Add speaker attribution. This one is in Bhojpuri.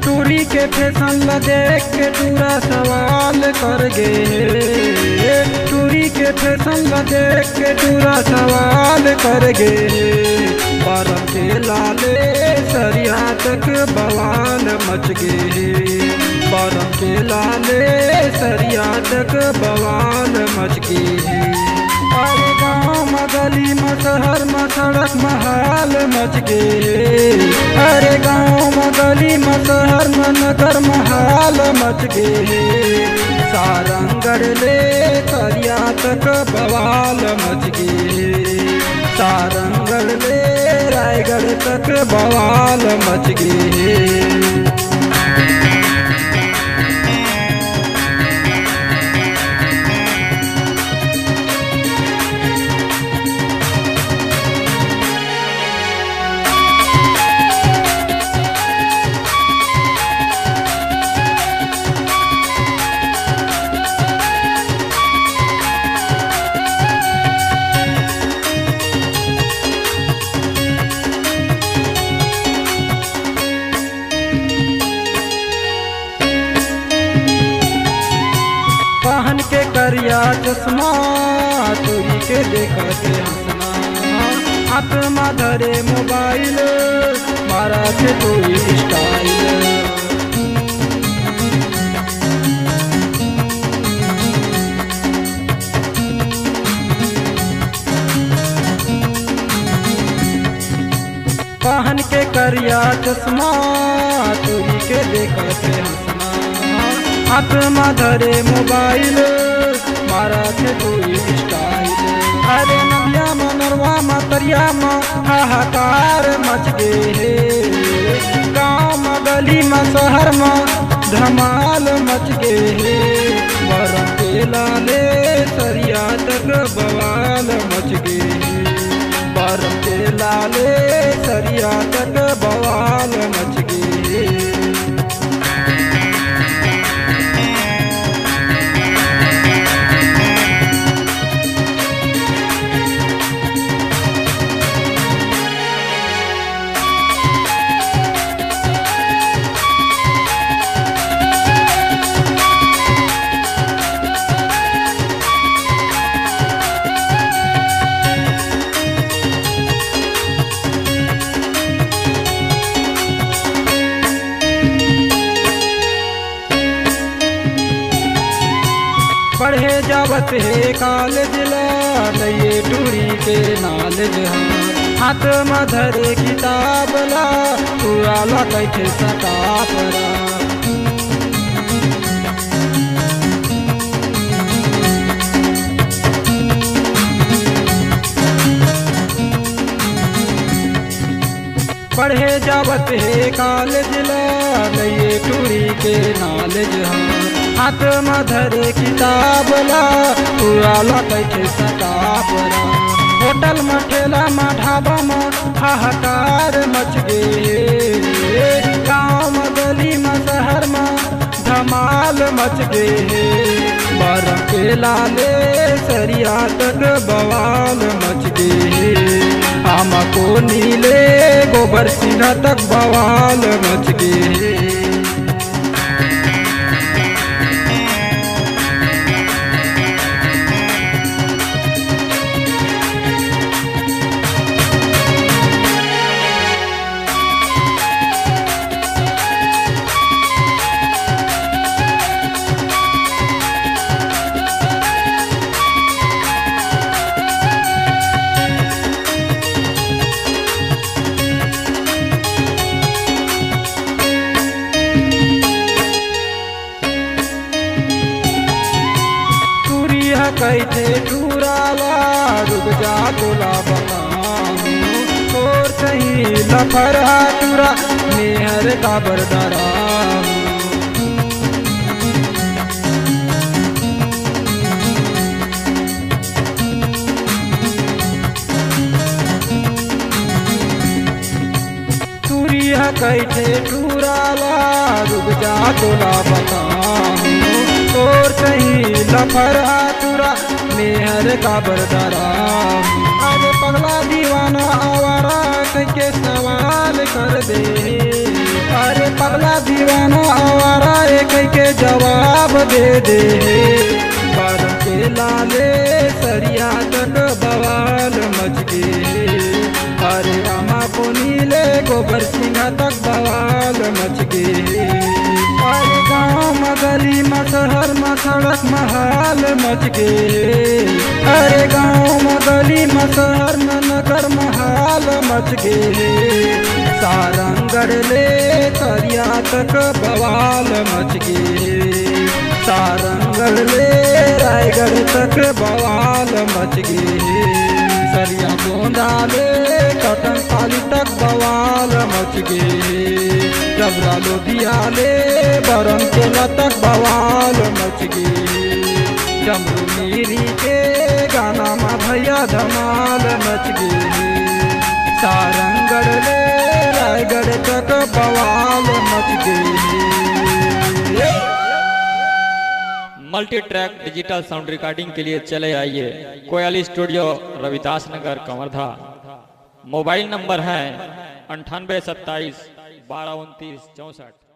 Speaker 1: टूरी के फैशन ला देख के टूरा सवाल कर गे। टूरी के फैशन ला देख के टूरा सवाल कर गे। बारम के लाले सरिया तक बवाल मच गे। बारम के लाले सरिया तक बवाल मच गे। अरे गाँव में गली में शहर में सड़क में हाल मच गे। अरे गाँव में गली में शहर में नगर में हाल मच गे। सारंगढ़ ले सरिया तक बवाल मच गे। सारंगढ़ ले रायगढ़ तक बवाल मच गे। पहन के करिया चश्मा टूरी के देखा के हंसना। हाथ में धरे मोबाइल मारा के टूरी स्टाइल। पहन के करिया चश्मा टूरी के देखा के हंसना। हाथ में धरे मोबाइल मारा के कोई स्टाइल। अरे नदिया में नरवा में तरिया में हाहाकार मच गे। गाँव में गली में शहर में धमाल मच गे। बरम के लाले सरिया तक बवाल मच गे। बरम के लाले सरिया तक बवाल मच गे। पढ़े जावत है कॉलेज ला ये टूरी के नॉलेज। हाथ में धरे किताब ला पूरा ला कैसे सताप रा। पढ़े जावत है कॉलेज ला ये टूरी के नॉलेज। हाथ में धरे किताब ला पूरा ला कैसे सताप रा। होटल में ठेला में ढाबा में हाहाकार मच गे। गाँव में गली में शहर में धमाल मच गे। बरम के लाले सरिया तक बवाल मच गे। आम को नीले गोबर सीना तक बवाल मच गे। कैसे टूराला रुक जा तोला बताऊं। और सही लफड़ा टूरा मेहर का बरदरा। टूरिया कैसे टूराला रुक जा तोला बताऊं। और सही लफड़ा टूरा मेहर का बरदरा। अरे पगला दीवाना आवारा के सवाल कर दे। दीवाना आवारा एक के जवाब दे दे पर के लाले सरिया तक बवाल मच गए। अरे रामा को नीले गोबर सिंह तक बवाल मच गए। अरे गाँव गली में शहर में सड़क महाल मच गए। अरे गाँव गली में शहर में नगर महाल मच गए। सारंगढ़ ले सरिया तक बवाल मच गए। सारंगढ़ ले रायगढ़ तक बवाल मच गए। सरिया गोंदा ले कटनपाली तक बवाल मच गए। जबरा लोधिया ले बरम केला तक बवाल मच गए। जमरू मीरी के गाना में भैया धमाल मच गए। सारंगढ़ ले रायगढ़ तक बवाल मच गए।
Speaker 2: Multi track digital sound recording के लिए चले आइए कोयल studio Ravidas Nagar Kawardha. Mobile number है 98 27 12 29 64।